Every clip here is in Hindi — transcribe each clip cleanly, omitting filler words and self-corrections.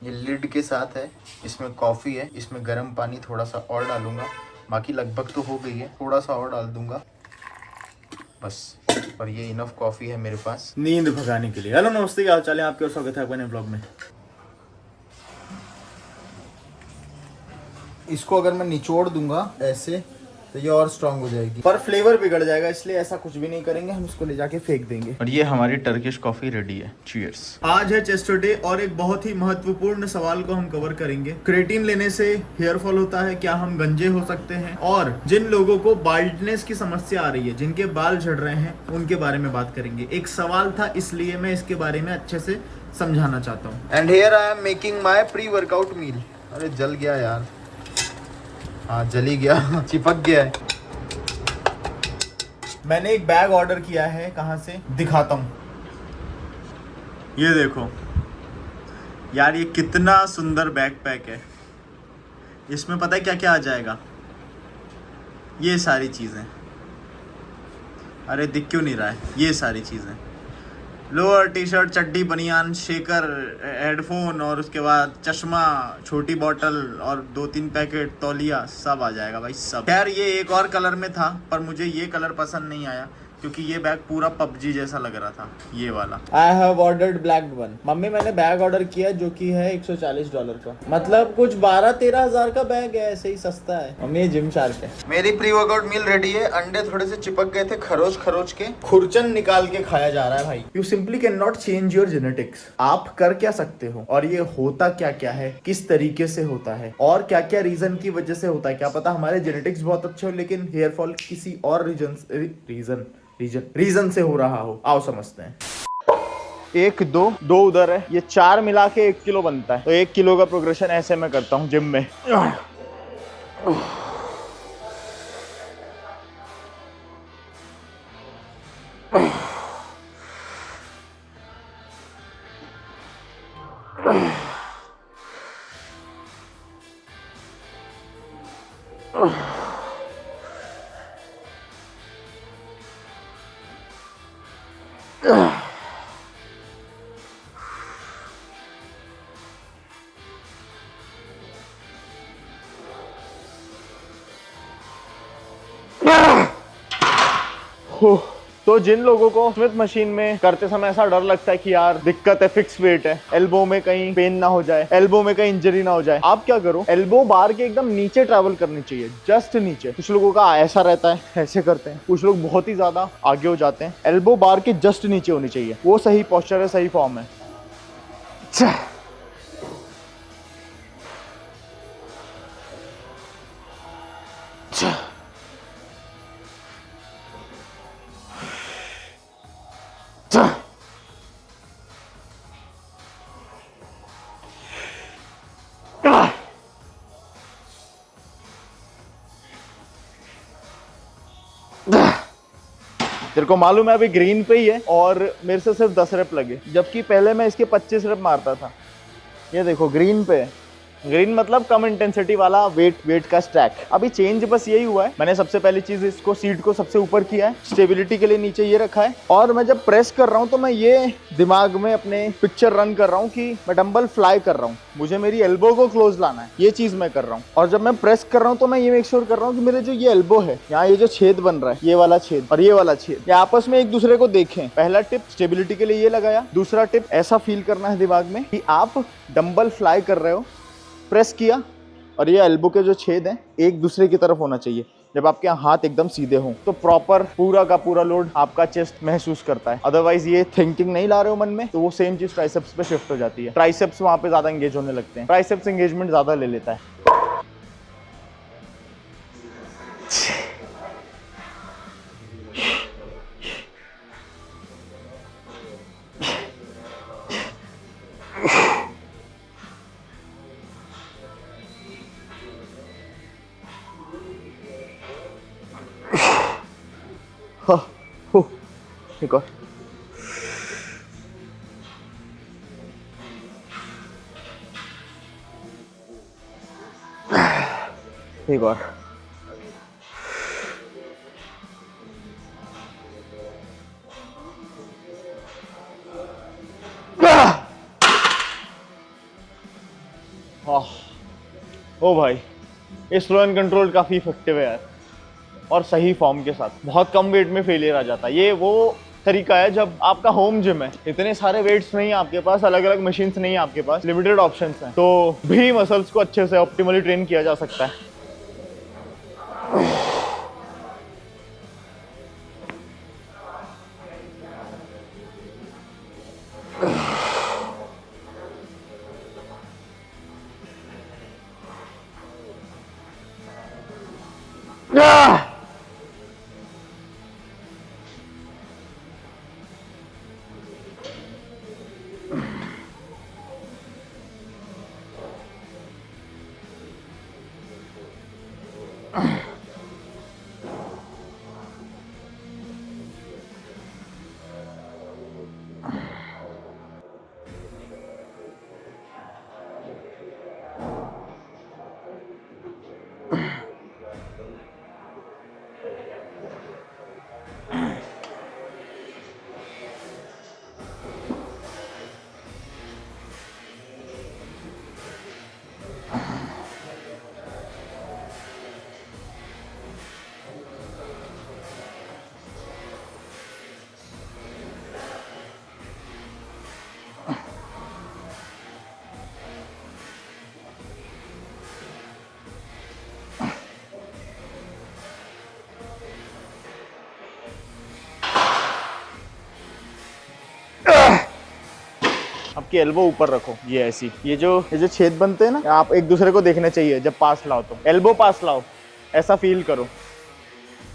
ये लिड के साथ है, इसमें कॉफ़ी है, इसमें गर्म पानी थोड़ा सा और डालूंगा, बाकी लगभग तो हो गई है, थोड़ा सा और डाल दूंगा बस। और ये इनफ कॉफ़ी है मेरे पास नींद भगाने के लिए। हेलो नमस्ते, क्या हाल चाल है आपके, और स्वागत है आपके नए ब्लॉग में। इसको अगर मैं निचोड़ दूंगा ऐसे तो ये और स्ट्रांग हो जाएगी, पर फ्लेवर बिगड़ जाएगा, इसलिए ऐसा कुछ भी नहीं करेंगे, हम इसको ले जाके फेंक देंगे। और ये हमारी टर्किश कॉफी रेडी है। चीयर्स। आज है चेस्ट डे और एक बहुत ही महत्वपूर्ण सवाल को हम कवर करेंगे। क्रेटीन लेने से हेयर फॉल होता है क्या, हम गंजे हो सकते हैं, और जिन लोगों को बाल्डनेस की समस्या आ रही है, जिनके बाल झड़ रहे हैं, उनके बारे में बात करेंगे। एक सवाल था इसलिए मैं इसके बारे में अच्छे से समझाना चाहता हूँ। And here I am making my pre workout meal. अरे जल गया यार, हाँ जली गया चिपक गया है। मैंने एक बैग ऑर्डर किया है, कहाँ से दिखाता हूँ। ये देखो यार, ये कितना सुंदर बैकपैक है। इसमें पता है क्या क्या आ जाएगा, ये सारी चीज़ें। अरे दिख क्यों नहीं रहा है, ये सारी चीज़ें, लोअर टी शर्ट, चड्डी, बनियान, शेकर, हेडफोन, और उसके बाद चश्मा, छोटी बोतल और 2-3 पैकेट तौलिया, सब आ जाएगा भाई सब। खैर ये एक और कलर में था, पर मुझे ये कलर पसंद नहीं आया क्योंकि ये बैग पूरा पबजी जैसा लग रहा था, ये वाला। I have ordered black one. Mummy मैंने बैग ऑर्डर किया जो कि है $140 का, मतलब कुछ 12-13 हजार का बैग है, ऐसे ही सस्ता है। मम्मी ये जिम शार्क है। मेरी प्री वर्कआउट मील रेडी है। अंडे थोड़े से चिपक गए थे, खरोच खरोच के खुरचन निकाल के खाया जा रहा है भाई। You simply can not change your genetics. आप कर क्या सकते हो, और ये होता क्या क्या है, किस तरीके से होता है, और क्या क्या रीजन की वजह से होता है। क्या पता हमारे जेनेटिक्स बहुत अच्छे हो लेकिन हेयर फॉल किसी और रीजन से हो रहा हो। आओ समझते हैं। 1 2 उधर है, ये 4 मिला के 1 किलो बनता है। तो 1 किलो का प्रोग्रेशन ऐसे मैं करता हूँ जिम में। तो जिन लोगों को स्मिथ मशीन में करते समय ऐसा डर लगता है कि यार दिक्कत है, फिक्स वेट है, एल्बो में कहीं पेन ना हो जाए, एल्बो में कहीं इंजरी ना हो जाए, आप क्या करो, एल्बो बार के एकदम नीचे ट्रैवल करनी चाहिए, जस्ट नीचे। कुछ लोगों का ऐसा रहता है, ऐसे करते हैं, कुछ लोग बहुत ही ज्यादा आगे हो जाते हैं। एल्बो बार के जस्ट नीचे होनी चाहिए, वो सही पोस्चर है, सही फॉर्म है। तेरे को मालूम है अभी ग्रीन पे ही है और मेरे से सिर्फ 10 रेप लगे, जबकि पहले मैं इसके 25 रेप मारता था। ये देखो ग्रीन पे है। ग्रीन मतलब कम इंटेंसिटी वाला वेट का स्टैक। अभी चेंज बस यही हुआ है, मैंने सबसे पहली चीज इसको सीट को सबसे ऊपर किया है, स्टेबिलिटी के लिए नीचे ये रखा है, और मैं जब प्रेस कर रहा हूँ तो मैं ये दिमाग में अपने पिक्चर रन कर रहा हूँ कि मैं डंबल फ्लाई कर रहा हूँ, मुझे मेरी एल्बो को क्लोज लाना है, ये चीज मैं कर रहा हूँ। और जब मैं प्रेस कर रहा हूँ तो मैं ये मेक श्योर कर रहा हूँ कि मेरे जो ये एल्बो है, यहाँ ये जो छेद बन रहा है, ये वाला छेद और ये वाला छेद, ये आपस में एक दूसरे को देखें। पहला टिप स्टेबिलिटी के लिए ये लगाया। दूसरा टिप ऐसा फील करना है दिमाग में कि आप डंबल फ्लाई कर रहे हो, प्रेस किया, और ये एल्बो के जो छेद हैं एक दूसरे की तरफ होना चाहिए। जब आपके हाथ एकदम सीधे हों तो प्रॉपर पूरा का पूरा लोड आपका चेस्ट महसूस करता है। अदरवाइज ये थिंकिंग नहीं ला रहे हो मन में तो वो सेम चीज ट्राइसेप्स पे शिफ्ट हो जाती है। ट्राइसेप्स वहां पे ज्यादा एंगेज होने लगते हैं, ट्राइसेप्स एंगेजमेंट ज्यादा ले लेता है। एक और, एक और, आह, ओ भाई, ये स्लो एंड कंट्रोल काफ़ी इफेक्टिव है यार, और सही फॉर्म के साथ। बहुत कम वेट में फेलियर आ जाता है। ये वो तरीका है जब आपका होम जिम है, इतने सारे वेट्स नहीं है आपके पास, अलग अलग मशीन्स नहीं है आपके पास, लिमिटेड ऑप्शंस हैं, तो भी मसल्स को अच्छे से ऑप्टिमली ट्रेन किया जा सकता है। आपकी एल्बो ऊपर रखो, ये ऐसी, ये जो छेद बनते हैं ना, आप एक दूसरे को देखने चाहिए जब पास लाओ, तो एल्बो पास लाओ, ऐसा फील करो।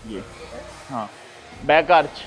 ये, हाँ, बैक आर्च।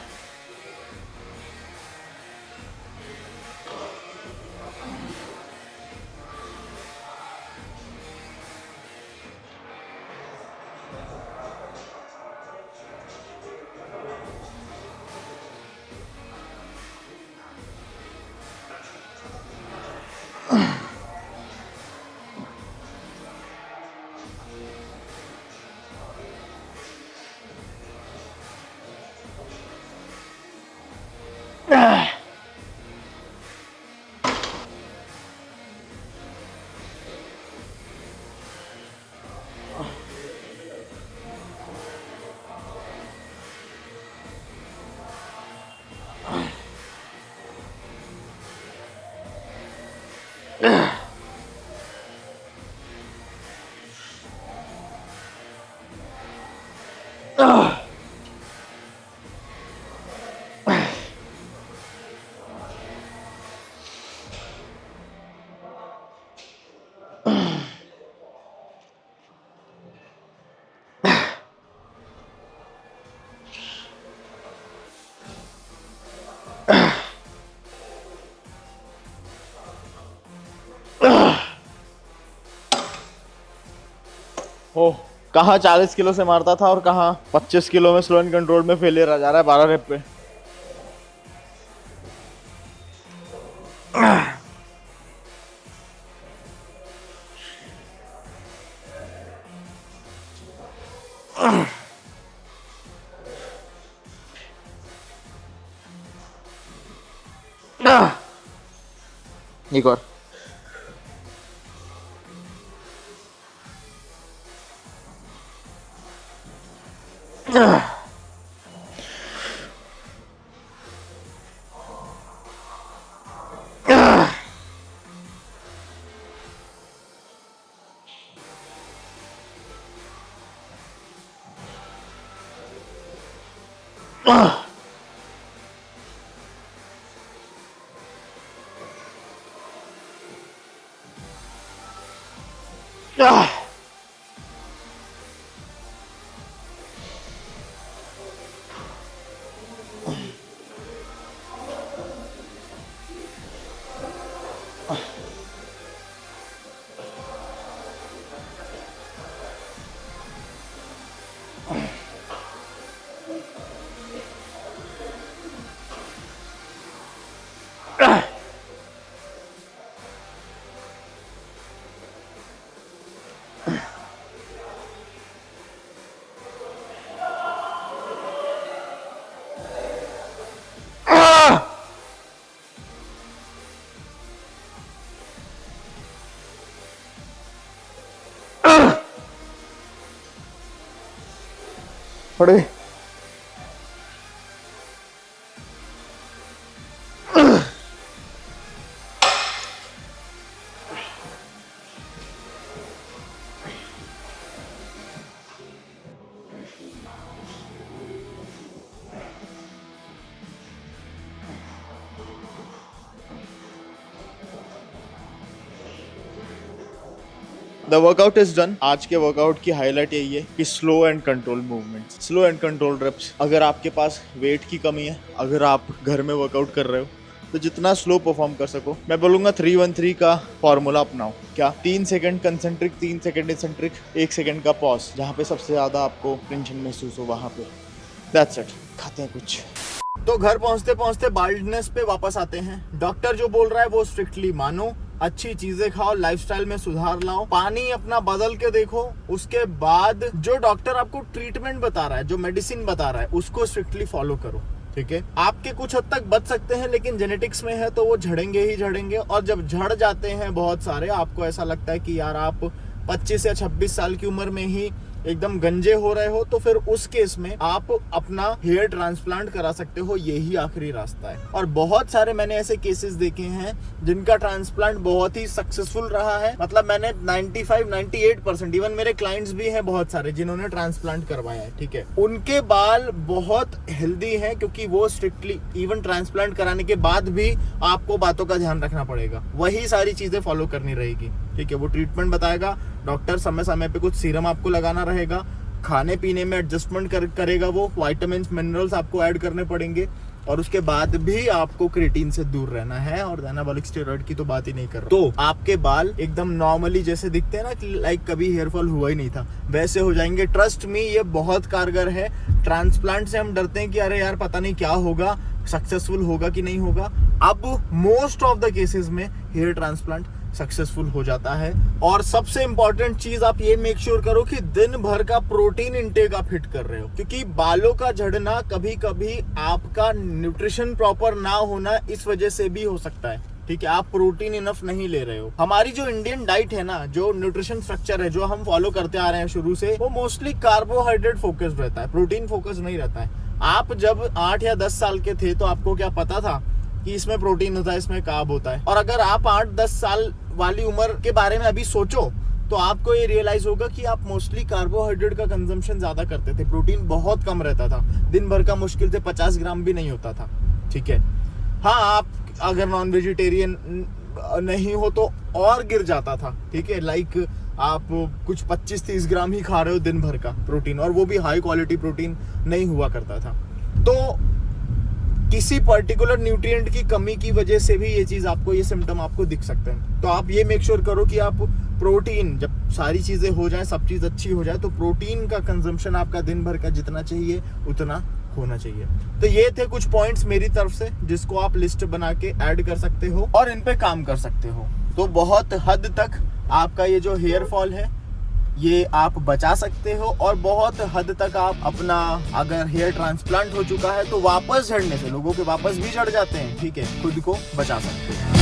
हो, कहाँ 40 किलो से मारता था और कहाँ 25 किलो में स्लो एंड कंट्रोल में फेलियर आ जा रहा है 12 रेप पे। एक और। पड़ गए। The workout is done. आज के वर्कआउट की हाईलाइट यही है कि slow and control movement, slow and control reps. अगर आपके पास वेट की कमी है, अगर आप घर में वर्कआउट कर रहे हो, तो जितना स्लो परफॉर्म कर सको, मैं बोलूंगा 3-1-3 का फॉर्मूला अपनाओ। क्या? 3 सेकंड कंसेंट्रिक, 3 सेकंड इंसेंट्रिक, 1 सेकंड का पॉज, जहाँ पे सबसे ज्यादा आपको टेंशन महसूस हो वहां पे। That's it. खाते हैं कुछ। तो घर पहुंचते पहुंचते बाल्डनेस पे वापस आते हैं। डॉक्टर जो बोल रहा है वो स्ट्रिक्टली मानो, अच्छी चीजें खाओ, लाइफस्टाइल में सुधार लाओ, पानी अपना बदल के देखो। उसके बाद जो डॉक्टर आपको ट्रीटमेंट बता रहा है, जो मेडिसिन बता रहा है, उसको स्ट्रिक्टली फॉलो करो। ठीक है, आपके कुछ हद तक बच सकते हैं, लेकिन जेनेटिक्स में है तो वो झड़ेंगे ही झड़ेंगे। और जब झड़ जाते हैं बहुत सारे, आपको ऐसा लगता है कि यार आप 25 या 26 साल की उम्र में ही एकदम गंजे हो रहे हो, तो फिर उस केस में आप अपना हेयर ट्रांसप्लांट करा सकते हो। यही आखिरी रास्ता है। और बहुत सारे मैंने ऐसे केसेस देखे हैं जिनका ट्रांसप्लांट बहुत ही सक्सेसफुल रहा है। मतलब मैंने 95-98%, इवन मेरे क्लाइंट्स भी हैं बहुत सारे जिन्होंने ट्रांसप्लांट करवाया है। ठीक है, उनके बाल बहुत हेल्दी हैं, क्योंकि वो स्ट्रिक्टली इवन ट्रांसप्लांट कराने के बाद भी आपको बातों का ध्यान रखना पड़ेगा, वही सारी चीजें फॉलो करनी रहेगी। ठीक है, वो ट्रीटमेंट बताएगा डॉक्टर, समय समय पे कुछ सीरम आपको लगाना रहेगा, खाने पीने में एडजस्टमेंट करेगा वो, विटामिन मिनरल्स आपको ऐड करने पड़ेंगे। और उसके बाद भी आपको क्रिएटिन से दूर रहना है, और एनाबॉलिक स्टेरॉइड की तो बात ही नहीं कर रहा। तो आपके बाल एकदम नॉर्मली जैसे दिखते हैं ना, कि लाइक कभी हेयर फॉल हुआ ही नहीं था, वैसे हो जाएंगे। ट्रस्ट मी, ये बहुत कारगर है। ट्रांसप्लांट से हम डरते हैं कि अरे यार पता नहीं क्या होगा, सक्सेसफुल होगा कि नहीं होगा। अब मोस्ट ऑफ द केसेस में हेयर ट्रांसप्लांट सक्सेसफुल हो जाता है। और सबसे इंपॉर्टेंट चीज आप ये मेक श्योर करो कि दिन भर का प्रोटीन इंटेक आप हिट कर रहे हो, क्योंकि बालों का झड़ना कभी कभी आपका न्यूट्रिशन प्रॉपर ना होना इस वजह से भी हो सकता है। ठीक है, आप प्रोटीन इनफ नहीं ले रहे हो। हमारी जो इंडियन डाइट है ना, जो न्यूट्रिशन स्ट्रक्चर है, जो हम फॉलो करते आ रहे हैं शुरू से, वो मोस्टली कार्बोहाइड्रेट फोकस्ड रहता है, प्रोटीन फोकस नहीं रहता है। आप जब 8 या 10 साल के थे तो आपको क्या पता था कि इसमें प्रोटीन होता है, इसमें कार्ब होता है? और अगर आप 8-10 साल वाली उम्र के बारे में अभी सोचो, तो आपको ये रियलाइज होगा कि आप मोस्टली कार्बोहाइड्रेट का कंजम्पशन ज्यादा करते थे, प्रोटीन बहुत कम रहता था। दिन भर का मुश्किल से 50 ग्राम भी नहीं होता था। ठीक है, हाँ, आप अगर नॉन वेजिटेरियन नहीं हो तो और गिर जाता था। ठीक है, लाइक आप कुछ 25-30 ग्राम ही खा रहे हो दिन भर का प्रोटीन, और वो भी हाई क्वालिटी प्रोटीन नहीं हुआ करता था। तो किसी पर्टिकुलर न्यूट्रिएंट की कमी की वजह से भी ये चीज आपको, ये सिम्टम आपको दिख सकते हैं। तो आप ये मेक श्योर करो कि आप प्रोटीन, जब सारी चीजें हो जाए, सब चीज अच्छी हो जाए, तो प्रोटीन का कंजम्पशन आपका दिन भर का जितना चाहिए उतना होना चाहिए। तो ये थे कुछ पॉइंट्स मेरी तरफ से, जिसको आप लिस्ट बना के ऐड कर सकते हो और इन पे काम कर सकते हो। तो बहुत हद तक आपका ये जो हेयर फॉल है ये आप बचा सकते हो, और बहुत हद तक आप अपना, अगर हेयर ट्रांसप्लांट हो चुका है तो वापस झड़ने से, लोगों के वापस भी झड़ जाते हैं, ठीक है, खुद को बचा सकते हैं।